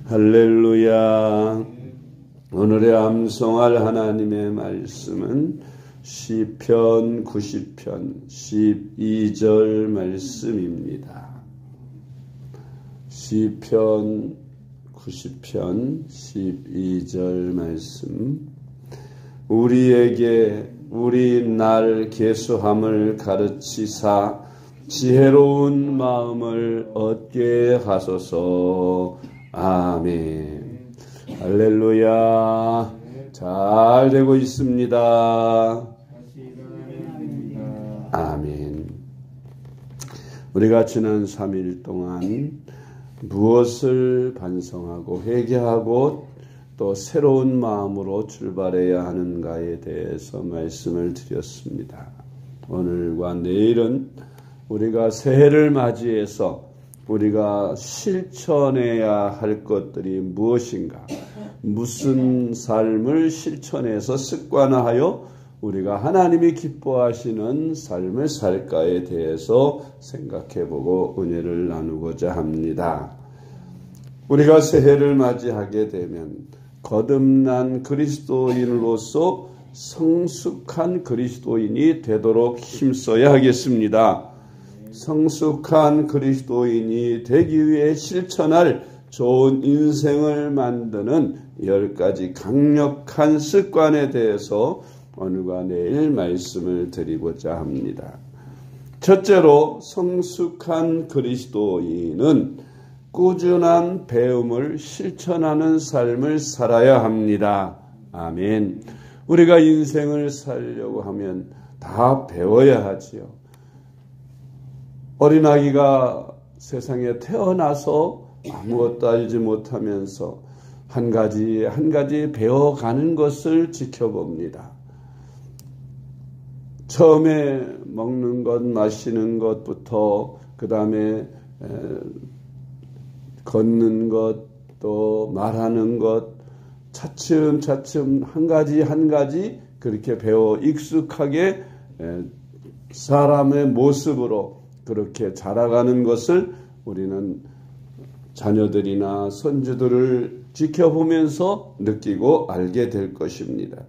할렐루야. 오늘의 암송할 하나님의 말씀은 시편 90편 12절 말씀입니다. 시편 90편 12절 말씀. 우리에게 우리 날 계수함을 가르치사 지혜로운 마음을 얻게 하소서. 아멘. 할렐루야. 잘 되고 있습니다. 아멘. 우리가 지난 3일 동안 무엇을 반성하고 회개하고 또 새로운 마음으로 출발해야 하는가에 대해서 말씀을 드렸습니다. 오늘과 내일은 우리가 새해를 맞이해서 우리가 실천해야 할 것들이 무엇인가, 무슨 삶을 실천해서 습관화하여 우리가 하나님이 기뻐하시는 삶을 살까에 대해서 생각해보고 은혜를 나누고자 합니다. 우리가 새해를 맞이하게 되면 거듭난 그리스도인으로서 성숙한 그리스도인이 되도록 힘써야 하겠습니다. 성숙한 그리스도인이 되기 위해 실천할 좋은 인생을 만드는 10가지 강력한 습관에 대해서 오늘과 내일 말씀을 드리고자 합니다. 첫째로, 성숙한 그리스도인은 꾸준한 배움을 실천하는 삶을 살아야 합니다. 아멘. 우리가 인생을 살려고 하면 다 배워야 하지요. 어린아이가 세상에 태어나서 아무것도 알지 못하면서 한 가지 한 가지 배워가는 것을 지켜봅니다. 처음에 먹는 것, 마시는 것부터 그 다음에 걷는 것, 또 말하는 것, 차츰차츰 한 가지 한 가지 그렇게 배워 익숙하게 사람의 모습으로 그렇게 자라가는 것을 우리는 자녀들이나 손주들을 지켜보면서 느끼고 알게 될 것입니다.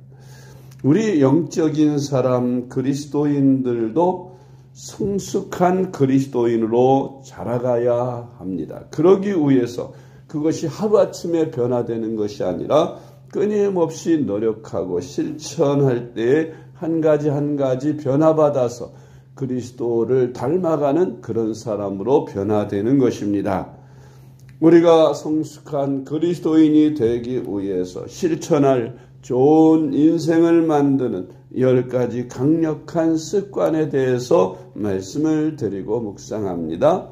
우리 영적인 사람 그리스도인들도 성숙한 그리스도인으로 자라가야 합니다. 그러기 위해서 그것이 하루아침에 변화되는 것이 아니라 끊임없이 노력하고 실천할 때에 한 가지 한 가지 변화받아서 그리스도를 닮아가는 그런 사람으로 변화되는 것입니다. 우리가 성숙한 그리스도인이 되기 위해서 실천할 좋은 인생을 만드는 10가지 강력한 습관에 대해서 말씀을 드리고 묵상합니다.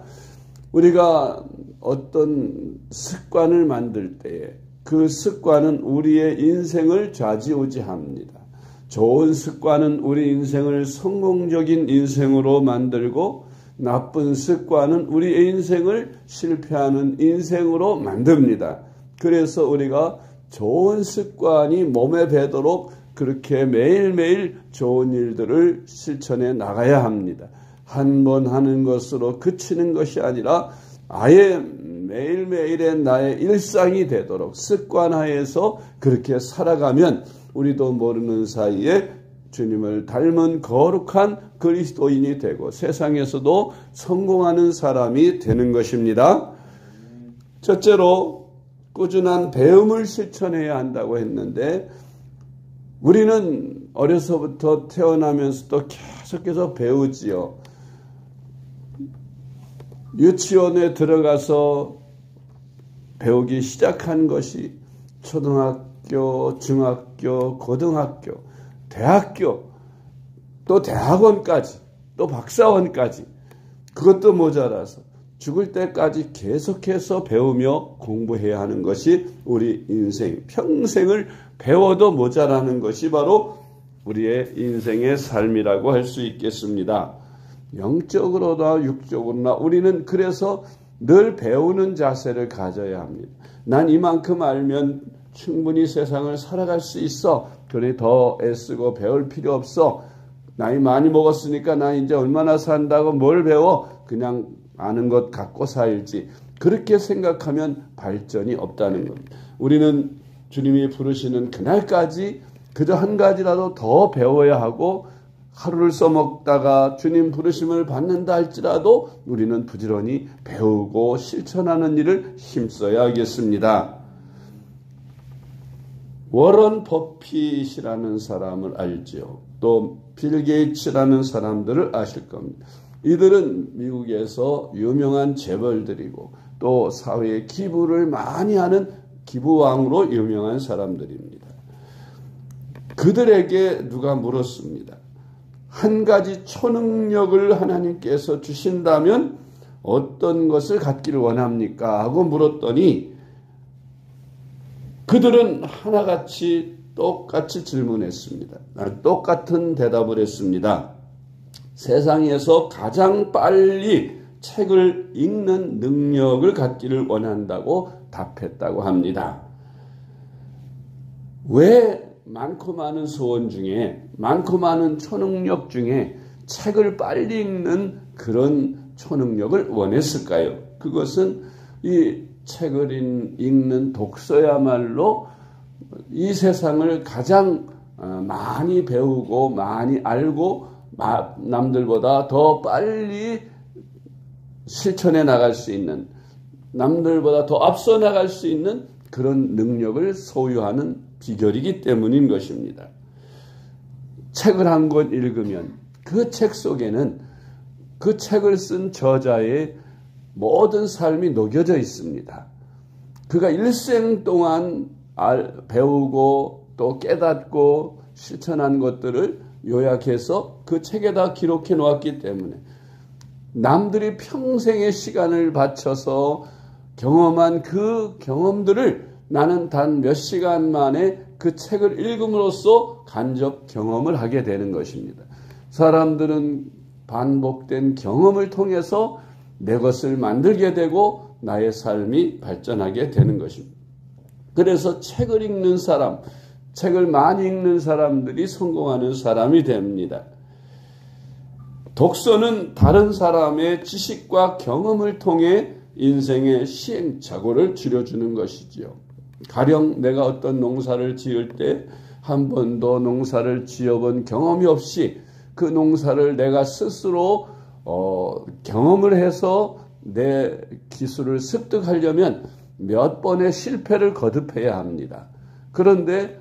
우리가 어떤 습관을 만들 때에 그 습관은 우리의 인생을 좌지우지합니다. 좋은 습관은 우리 인생을 성공적인 인생으로 만들고 나쁜 습관은 우리의 인생을 실패하는 인생으로 만듭니다. 그래서 우리가 좋은 습관이 몸에 배도록 그렇게 매일매일 좋은 일들을 실천해 나가야 합니다. 한 번 하는 것으로 그치는 것이 아니라 아예 매일매일의 나의 일상이 되도록 습관화해서 그렇게 살아가면 우리도 모르는 사이에 주님을 닮은 거룩한 그리스도인이 되고 세상에서도 성공하는 사람이 되는 것입니다. 첫째로, 꾸준한 배움을 실천해야 한다고 했는데 우리는 어려서부터 태어나면서도 계속해서 배우지요. 유치원에 들어가서 배우기 시작한 것이 초등학교, 중학교, 고등학교, 대학교, 또 대학원까지, 또 박사원까지, 그것도 모자라서 죽을 때까지 계속해서 배우며 공부해야 하는 것이 우리 인생, 평생을 배워도 모자라는 것이 바로 우리의 인생의 삶이라고 할 수 있겠습니다. 영적으로나 육적으로나 우리는 그래서 늘 배우는 자세를 가져야 합니다. 난 이만큼 알면 충분히 세상을 살아갈 수 있어. 그래 더 애쓰고 배울 필요 없어. 나이 많이 먹었으니까 나 이제 얼마나 산다고 뭘 배워. 그냥 아는 것 갖고 살지. 그렇게 생각하면 발전이 없다는 겁니다. 우리는 주님이 부르시는 그날까지 그저 한 가지라도 더 배워야 하고, 하루를 써먹다가 주님 부르심을 받는다 할지라도 우리는 부지런히 배우고 실천하는 일을 힘써야 하겠습니다. 워런 버핏이라는 사람을 알지요. 또 빌 게이츠라는 사람들을 아실 겁니다. 이들은 미국에서 유명한 재벌들이고 또 사회에 기부를 많이 하는 기부왕으로 유명한 사람들입니다. 그들에게 누가 물었습니다. 한 가지 초능력을 하나님께서 주신다면 어떤 것을 갖기를 원합니까? 하고 물었더니 그들은 하나같이 똑같이 질문했습니다. 똑같은 대답을 했습니다. 세상에서 가장 빨리 책을 읽는 능력을 갖기를 원한다고 답했다고 합니다. 왜 많고 많은 소원 중에, 많고 많은 초능력 중에 책을 빨리 읽는 그런 초능력을 원했을까요? 그것은 이 책을 읽는 독서야말로 이 세상을 가장 많이 배우고 많이 알고 남들보다 더 빨리 실천해 나갈 수 있는, 남들보다 더 앞서 나갈 수 있는 그런 능력을 소유하는 비결이기 때문인 것입니다. 책을 한 권 읽으면 그 책 속에는 그 책을 쓴 저자의 모든 삶이 녹여져 있습니다. 그가 일생 동안 배우고 또 깨닫고 실천한 것들을 요약해서 그 책에다 기록해 놓았기 때문에 남들이 평생의 시간을 바쳐서 경험한 그 경험들을 나는 단 몇 시간 만에 그 책을 읽음으로써 간접 경험을 하게 되는 것입니다. 사람들은 반복된 경험을 통해서 내 것을 만들게 되고 나의 삶이 발전하게 되는 것입니다. 그래서 책을 읽는 사람, 책을 많이 읽는 사람들이 성공하는 사람이 됩니다. 독서는 다른 사람의 지식과 경험을 통해 인생의 시행착오를 줄여주는 것이지요. 가령 내가 어떤 농사를 지을 때 한 번도 농사를 지어본 경험이 없이 그 농사를 내가 스스로 경험을 해서 내 기술을 습득하려면 몇 번의 실패를 거듭해야 합니다. 그런데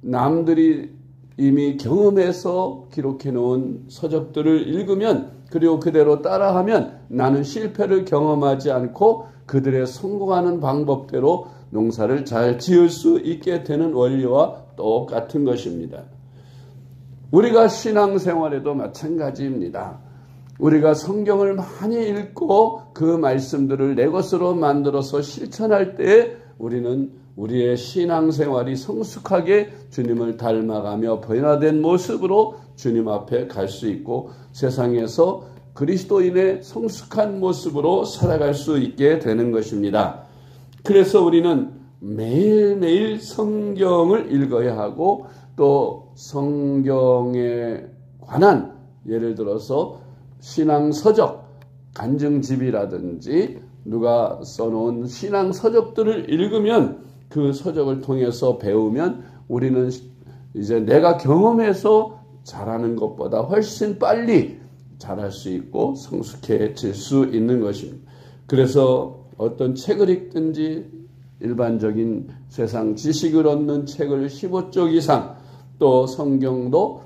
남들이 이미 경험해서 기록해 놓은 서적들을 읽으면, 그리고 그대로 따라하면 나는 실패를 경험하지 않고 그들의 성공하는 방법대로 농사를 잘 지을 수 있게 되는 원리와 똑같은 것입니다. 우리가 신앙생활에도 마찬가지입니다. 우리가 성경을 많이 읽고 그 말씀들을 내 것으로 만들어서 실천할 때 우리는 우리의 신앙생활이 성숙하게 주님을 닮아가며 변화된 모습으로 주님 앞에 갈 수 있고 세상에서 그리스도인의 성숙한 모습으로 살아갈 수 있게 되는 것입니다. 그래서 우리는 매일매일 성경을 읽어야 하고 또 성경에 관한, 예를 들어서 신앙서적, 간증집이라든지 누가 써놓은 신앙서적들을 읽으면 그 서적을 통해서 배우면 우리는 이제 내가 경험해서 잘하는 것보다 훨씬 빨리 잘할 수 있고 성숙해질 수 있는 것입니다. 그래서 어떤 책을 읽든지 일반적인 세상 지식을 얻는 책을 15쪽 이상, 또 성경도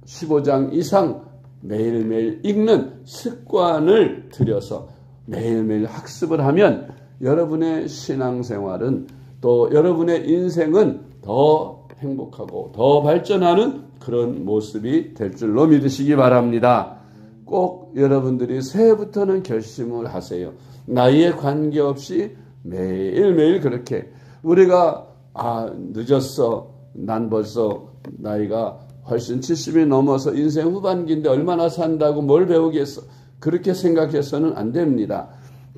15장 이상 매일매일 읽는 습관을 들여서 매일매일 학습을 하면 여러분의 신앙생활은, 또 여러분의 인생은 더 행복하고 더 발전하는 그런 모습이 될 줄로 믿으시기 바랍니다. 꼭 여러분들이 새해부터는 결심을 하세요. 나이에 관계없이 매일매일 그렇게 우리가 늦었어, 난 벌써 나이가 훨씬 70이 넘어서 인생 후반기인데 얼마나 산다고 뭘 배우겠어, 그렇게 생각해서는 안 됩니다.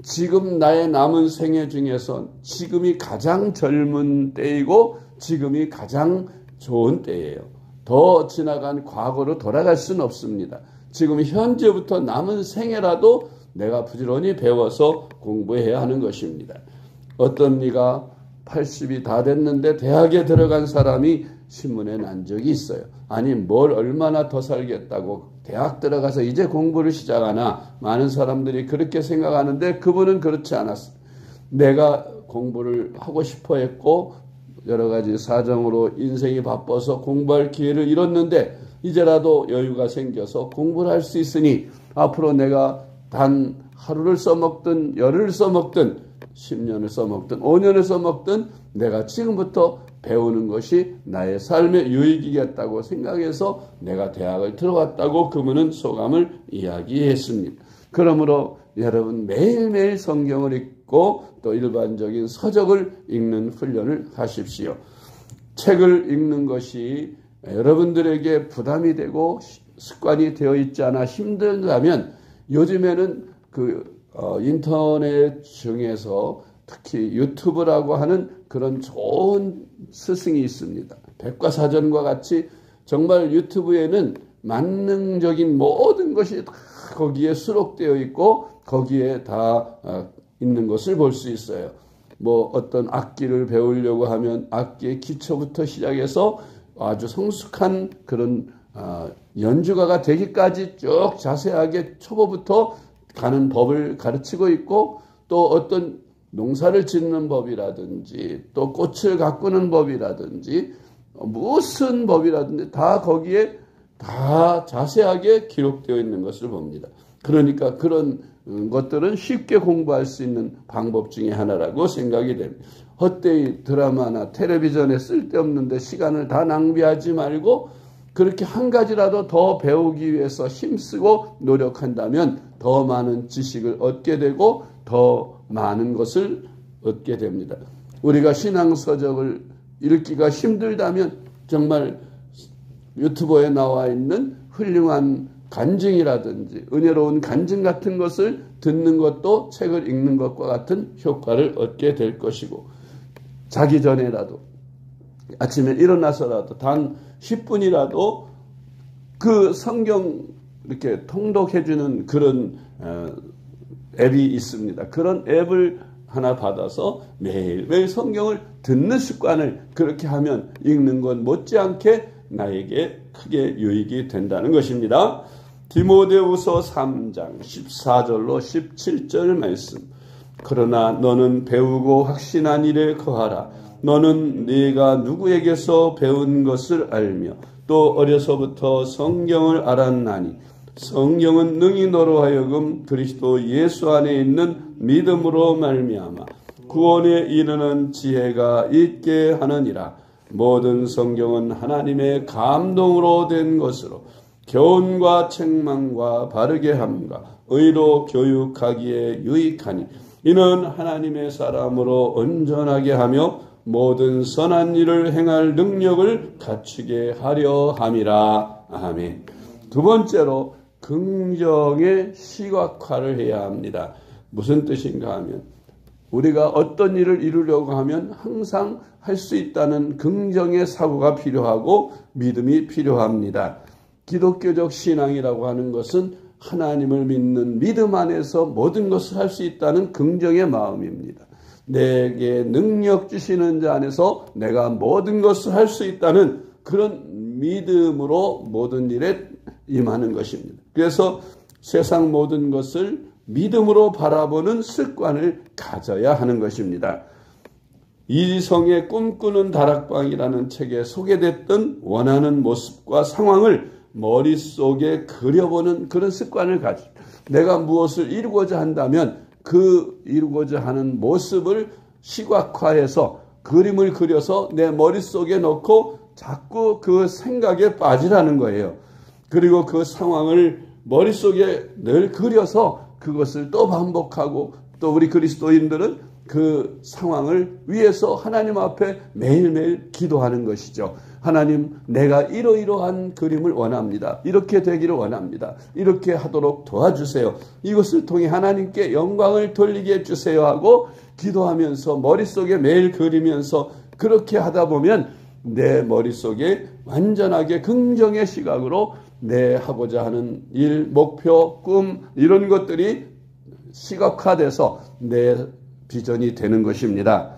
지금 나의 남은 생애 중에서 지금이 가장 젊은 때이고 지금이 가장 좋은 때예요. 더 지나간 과거로 돌아갈 수는 없습니다. 지금 현재부터 남은 생애라도 내가 부지런히 배워서 공부해야 하는 것입니다. 어떤 이가 80이 다 됐는데 대학에 들어간 사람이 신문에 난 적이 있어요. 아니 뭘 얼마나 더 살겠다고 대학 들어가서 이제 공부를 시작하나. 많은 사람들이 그렇게 생각하는데 그분은 그렇지 않았어요. 내가 공부를 하고 싶어 했고 여러 가지 사정으로 인생이 바빠서 공부할 기회를 잃었는데 이제라도 여유가 생겨서 공부를 할 수 있으니 앞으로 내가 단 하루를 써먹든 열흘을 써먹든 10년을 써먹든 5년을 써먹든 내가 지금부터 배우는 것이 나의 삶의 유익이겠다고 생각해서 내가 대학을 들어왔다고 그분은 소감을 이야기했습니다. 그러므로 여러분 매일매일 성경을 읽고 또 일반적인 서적을 읽는 훈련을 하십시오. 책을 읽는 것이 여러분들에게 부담이 되고 습관이 되어 있지 않아 힘들다면 요즘에는 인터넷 중에서 특히 유튜브라고 하는 그런 좋은 스승이 있습니다. 백과사전과 같이 정말 유튜브에는 만능적인 모든 것이 다 거기에 수록되어 있고 거기에 다 있는 것을 볼 수 있어요. 뭐 어떤 악기를 배우려고 하면 악기의 기초부터 시작해서 아주 성숙한 그런 연주가가 되기까지 쭉 자세하게 초보부터 가는 법을 가르치고 있고 또 어떤 농사를 짓는 법이라든지 또 꽃을 가꾸는 법이라든지 무슨 법이라든지 다 거기에 다 자세하게 기록되어 있는 것을 봅니다. 그러니까 그런 것들은 쉽게 공부할 수 있는 방법 중에 하나라고 생각이 됩니다. 헛되이 드라마나 텔레비전에 쓸데없는데 시간을 다 낭비하지 말고 그렇게 한 가지라도 더 배우기 위해서 힘쓰고 노력한다면 더 많은 지식을 얻게 되고 더 많은 것을 얻게 됩니다. 우리가 신앙서적을 읽기가 힘들다면 정말 유튜브에 나와 있는 훌륭한 간증이라든지 은혜로운 간증 같은 것을 듣는 것도 책을 읽는 것과 같은 효과를 얻게 될 것이고 자기 전에라도 아침에 일어나서라도 단 10분이라도 그 성경 이렇게 통독해주는 그런 앱이 있습니다. 그런 앱을 하나 받아서 매일매일 성경을 듣는 습관을 그렇게 하면 읽는 건 못지않게 나에게 크게 유익이 된다는 것입니다. 디모데후서 3장 14절로 17절 말씀. 그러나 너는 배우고 확신한 일에 거하라. 너는 네가 누구에게서 배운 것을 알며 또 어려서부터 성경을 알았나니 성경은 능히 너로 하여금 그리스도 예수 안에 있는 믿음으로 말미암아 구원에 이르는 지혜가 있게 하느니라. 모든 성경은 하나님의 감동으로 된 것으로 교훈과 책망과 바르게 함과 의로 교육하기에 유익하니 이는 하나님의 사람으로 온전하게 하며 모든 선한 일을 행할 능력을 갖추게 하려 함이라. 아멘. 두 번째로 긍정의 시각화를 해야 합니다. 무슨 뜻인가 하면 우리가 어떤 일을 이루려고 하면 항상 할 수 있다는 긍정의 사고가 필요하고 믿음이 필요합니다. 기독교적 신앙이라고 하는 것은 하나님을 믿는 믿음 안에서 모든 것을 할 수 있다는 긍정의 마음입니다. 내게 능력 주시는 자 안에서 내가 모든 것을 할 수 있다는 그런 믿음으로 모든 일에 임하는 것입니다. 그래서 세상 모든 것을 믿음으로 바라보는 습관을 가져야 하는 것입니다. 이성의 꿈꾸는 다락방이라는 책에 소개됐던 원하는 모습과 상황을 머릿속에 그려보는 그런 습관을 가지고 내가 무엇을 이루고자 한다면 그 이루고자 하는 모습을 시각화해서 그림을 그려서 내 머릿속에 넣고 자꾸 그 생각에 빠지라는 거예요. 그리고 그 상황을 머릿속에 늘 그려서 그것을 또 반복하고 또 우리 그리스도인들은 그 상황을 위해서 하나님 앞에 매일매일 기도하는 것이죠. 하나님, 내가 이러이러한 그림을 원합니다. 이렇게 되기를 원합니다. 이렇게 하도록 도와주세요. 이것을 통해 하나님께 영광을 돌리게 해주세요 하고 기도하면서 머릿속에 매일 그리면서 그렇게 하다 보면 내 머릿속에 완전하게 긍정의 시각으로 내 하고자 하는 일, 목표, 꿈 이런 것들이 시각화돼서 내 비전이 되는 것입니다.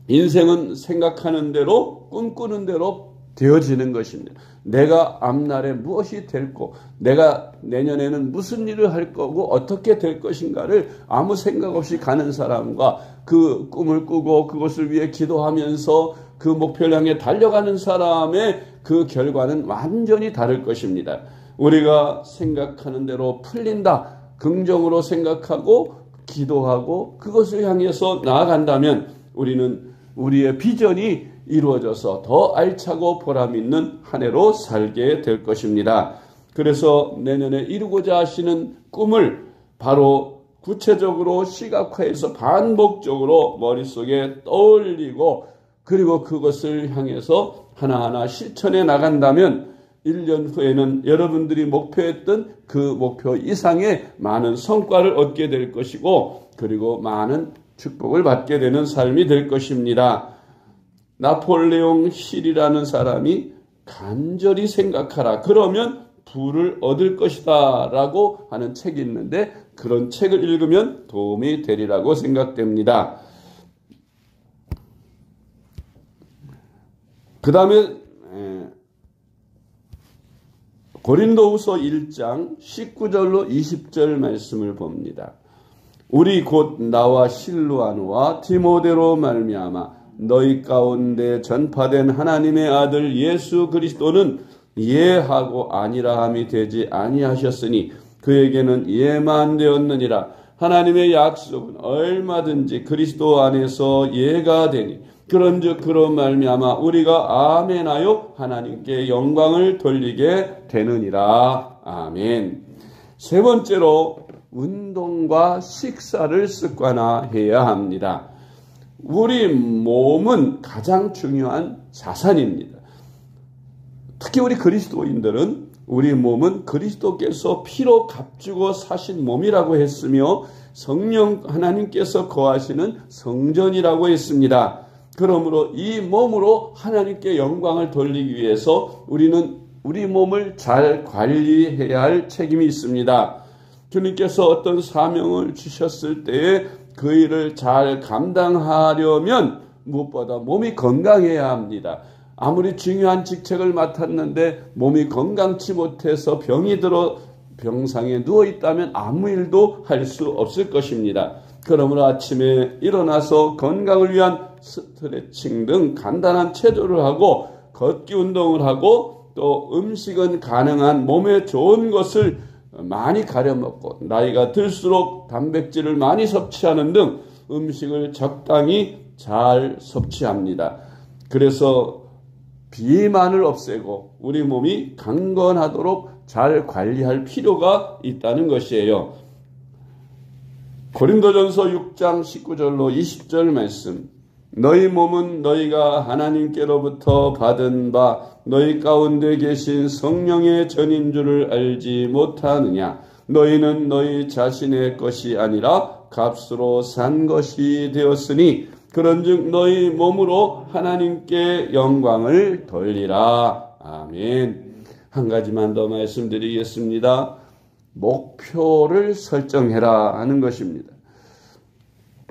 인생은 생각하는 대로 꿈꾸는 대로 되어지는 것입니다. 내가 앞날에 무엇이 될 거, 내가 내년에는 무슨 일을 할 거고 어떻게 될 것인가를 아무 생각 없이 가는 사람과 그 꿈을 꾸고 그것을 위해 기도하면서 그 목표를 향해 달려가는 사람의 그 결과는 완전히 다를 것입니다. 우리가 생각하는 대로 풀린다, 긍정으로 생각하고 기도하고 그것을 향해서 나아간다면 우리는 우리의 비전이 이루어져서 더 알차고 보람 있는 한 해로 살게 될 것입니다. 그래서 내년에 이루고자 하시는 꿈을 바로 구체적으로 시각화해서 반복적으로 머릿속에 떠올리고 그리고 그것을 향해서 하나하나 실천해 나간다면 1년 후에는 여러분들이 목표했던 그 목표 이상의 많은 성과를 얻게 될 것이고 그리고 많은 축복을 받게 되는 삶이 될 것입니다. 나폴레옹 힐이라는 사람이 간절히 생각하라. 그러면 부를 얻을 것이다 라고 하는 책이 있는데 그런 책을 읽으면 도움이 되리라고 생각됩니다. 그 다음에 고린도후서 1장 19절로 20절 말씀을 봅니다. 우리 곧 나와 실루아노와 디모데로 말미암아 너희 가운데 전파된 하나님의 아들 예수 그리스도는 예하고 아니라함이 되지 아니하셨으니 그에게는 예만 되었느니라. 하나님의 약속은 얼마든지 그리스도 안에서 예가 되니 그런즉 그로 말미암아 우리가 아멘하여 하나님께 영광을 돌리게 되느니라. 아멘. 세 번째로 운동과 식사를 습관화해야 합니다. 우리 몸은 가장 중요한 자산입니다. 특히 우리 그리스도인들은 우리 몸은 그리스도께서 피로 값주고 사신 몸이라고 했으며 성령 하나님께서 거하시는 성전이라고 했습니다. 그러므로 이 몸으로 하나님께 영광을 돌리기 위해서 우리는 우리 몸을 잘 관리해야 할 책임이 있습니다. 주님께서 어떤 사명을 주셨을 때에 그 일을 잘 감당하려면 무엇보다 몸이 건강해야 합니다. 아무리 중요한 직책을 맡았는데 몸이 건강치 못해서 병이 들어 병상에 누워 있다면 아무 일도 할 수 없을 것입니다. 그러므로 아침에 일어나서 건강을 위한 스트레칭 등 간단한 체조를 하고 걷기 운동을 하고 또 음식은 가능한 몸에 좋은 것을 많이 가려 먹고 나이가 들수록 단백질을 많이 섭취하는 등 음식을 적당히 잘 섭취합니다. 그래서 비만을 없애고 우리 몸이 강건하도록 잘 관리할 필요가 있다는 것이에요. 고린도전서 6장 19절로 20절 말씀. 너희 몸은 너희가 하나님께로부터 받은 바 너희 가운데 계신 성령의 전인 줄을 알지 못하느냐. 너희는 너희 자신의 것이 아니라 값으로 산 것이 되었으니 그런즉 너희 몸으로 하나님께 영광을 돌리라. 아멘. 한 가지만 더 말씀드리겠습니다. 목표를 설정해라 하는 것입니다.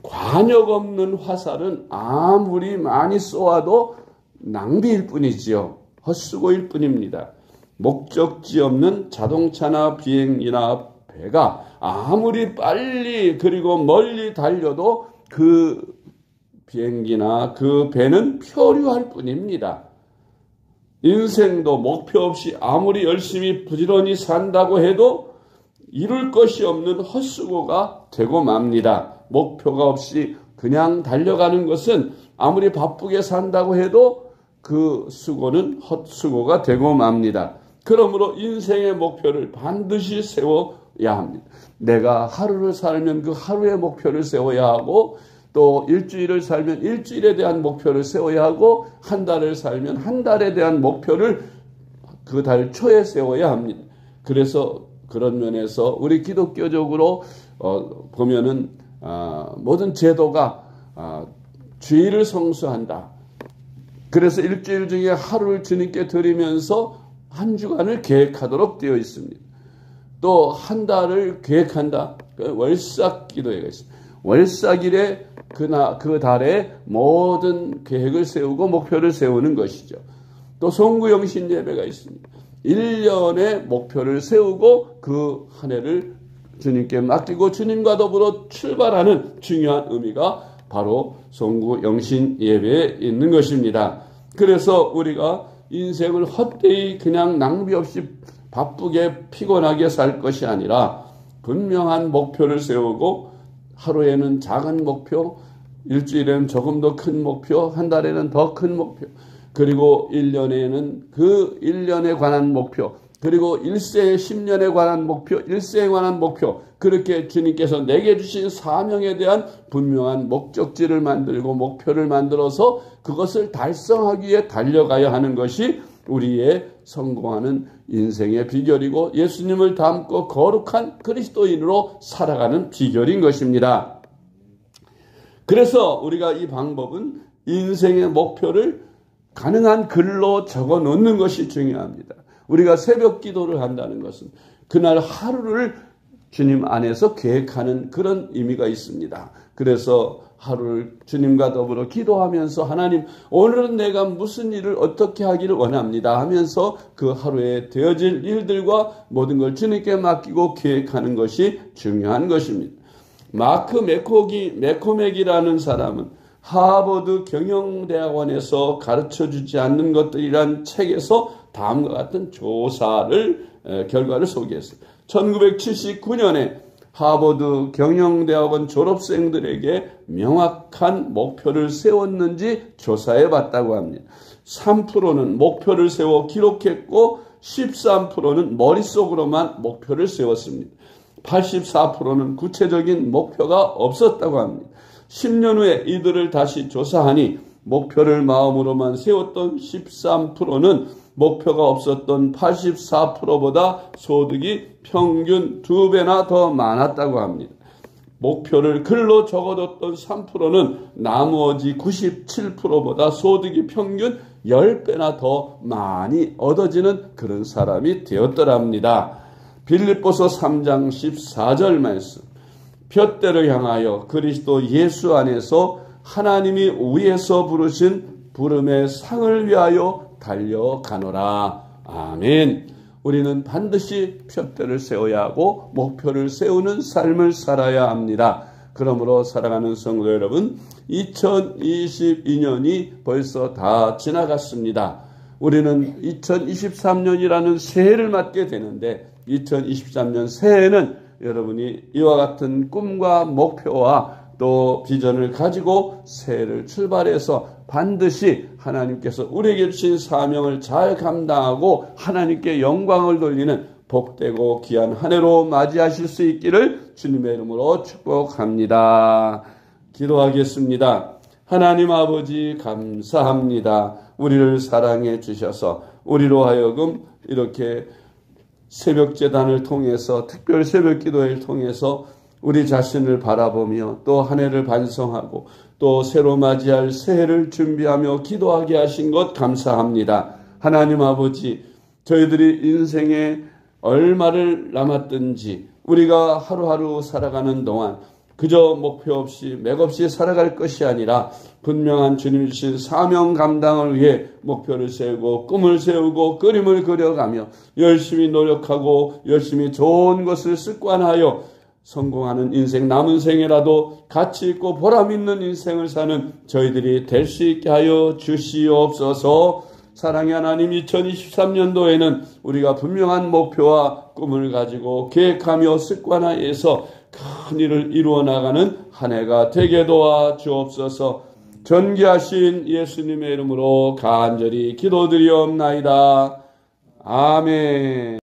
관역 없는 화살은 아무리 많이 쏘아도 낭비일 뿐이지요. 헛수고일 뿐입니다. 목적지 없는 자동차나 비행기나 배가 아무리 빨리 그리고 멀리 달려도 그 비행기나 그 배는 표류할 뿐입니다. 인생도 목표 없이 아무리 열심히 부지런히 산다고 해도 이룰 것이 없는 헛수고가 되고 맙니다. 목표가 없이 그냥 달려가는 것은 아무리 바쁘게 산다고 해도 그 수고는 헛수고가 되고 맙니다. 그러므로 인생의 목표를 반드시 세워야 합니다. 내가 하루를 살면 그 하루의 목표를 세워야 하고 또 일주일을 살면 일주일에 대한 목표를 세워야 하고 한 달을 살면 한 달에 대한 목표를 그 달 초에 세워야 합니다. 그래서 그런 면에서 우리 기독교적으로 보면은 모든 제도가 주일을 성수한다. 그래서 일주일 중에 하루를 주님께 드리면서 한 주간을 계획하도록 되어 있습니다. 또 한 달을 계획한다. 월삭 기도회가 있습니다. 월삭일에 그 달에 모든 계획을 세우고 목표를 세우는 것이죠. 또 송구영신 예배가 있습니다. 1년의 목표를 세우고 그 한 해를 주님께 맡기고 주님과 더불어 출발하는 중요한 의미가 바로 송구영신 예배에 있는 것입니다. 그래서 우리가 인생을 헛되이 그냥 낭비 없이 바쁘게 피곤하게 살 것이 아니라 분명한 목표를 세우고 하루에는 작은 목표, 일주일에는 조금 더 큰 목표, 한 달에는 더 큰 목표, 그리고 1년에는 그 1년에 관한 목표, 그리고 1세 10년에 관한 목표, 1세에 관한 목표, 그렇게 주님께서 내게 주신 사명에 대한 분명한 목적지를 만들고 목표를 만들어서 그것을 달성하기 위해 달려가야 하는 것이 우리의 성공하는 인생의 비결이고 예수님을 닮고 거룩한 그리스도인으로 살아가는 비결인 것입니다. 그래서 우리가 이 방법은 인생의 목표를 가능한 글로 적어 놓는 것이 중요합니다. 우리가 새벽 기도를 한다는 것은 그날 하루를 주님 안에서 계획하는 그런 의미가 있습니다. 그래서 하루를 주님과 더불어 기도하면서 하나님, 오늘은 내가 무슨 일을 어떻게 하기를 원합니다 하면서 그 하루에 되어질 일들과 모든 걸 주님께 맡기고 계획하는 것이 중요한 것입니다. 마크 매코맥이라는 사람은 하버드 경영대학원에서 가르쳐주지 않는 것들이란 책에서 다음과 같은 결과를 소개했어요. 1979년에 하버드 경영대학원 졸업생들에게 명확한 목표를 세웠는지 조사해 봤다고 합니다. 3%는 목표를 세워 기록했고 13%는 머릿속으로만 목표를 세웠습니다. 84%는 구체적인 목표가 없었다고 합니다. 10년 후에 이들을 다시 조사하니 목표를 마음으로만 세웠던 13%는 목표가 없었던 84%보다 소득이 평균 2배나 더 많았다고 합니다. 목표를 글로 적어뒀던 3%는 나머지 97%보다 소득이 평균 10배나 더 많이 얻어지는 그런 사람이 되었더랍니다. 빌립보서 3장 14절 말씀. 푯대를 향하여 그리스도 예수 안에서 하나님이 위에서 부르신 부름의 상을 위하여 달려가노라. 아멘. 우리는 반드시 푯대를 세워야 하고 목표를 세우는 삶을 살아야 합니다. 그러므로 사랑하는 성도 여러분, 2022년이 벌써 다 지나갔습니다. 우리는 2023년이라는 새해를 맞게 되는데 2023년 새해에는 여러분이 이와 같은 꿈과 목표와 또 비전을 가지고 새해를 출발해서 반드시 하나님께서 우리에게 주신 사명을 잘 감당하고 하나님께 영광을 돌리는 복되고 귀한 한 해로 맞이하실 수 있기를 주님의 이름으로 축복합니다. 기도하겠습니다. 하나님 아버지 감사합니다. 우리를 사랑해 주셔서 우리로 하여금 이렇게 새벽 제단을 통해서 특별 새벽 기도회를 통해서 우리 자신을 바라보며 또 한 해를 반성하고 또 새로 맞이할 새해를 준비하며 기도하게 하신 것 감사합니다. 하나님 아버지, 저희들이 인생에 얼마를 남았든지 우리가 하루하루 살아가는 동안 그저 목표 없이 맥없이 살아갈 것이 아니라 분명한 주님 주신 사명 감당을 위해 목표를 세우고 꿈을 세우고 그림을 그려가며 열심히 노력하고 열심히 좋은 것을 습관하여 성공하는 인생, 남은 생이라도 가치 있고 보람 있는 인생을 사는 저희들이 될 수 있게 하여 주시옵소서. 사랑의 하나님, 2023년도에는 우리가 분명한 목표와 꿈을 가지고 계획하며 습관하여서 큰 일을 이루어 나가는 한 해가 되게 도와 주옵소서. 존귀하신 예수님의 이름으로 간절히 기도드리옵나이다. 아멘.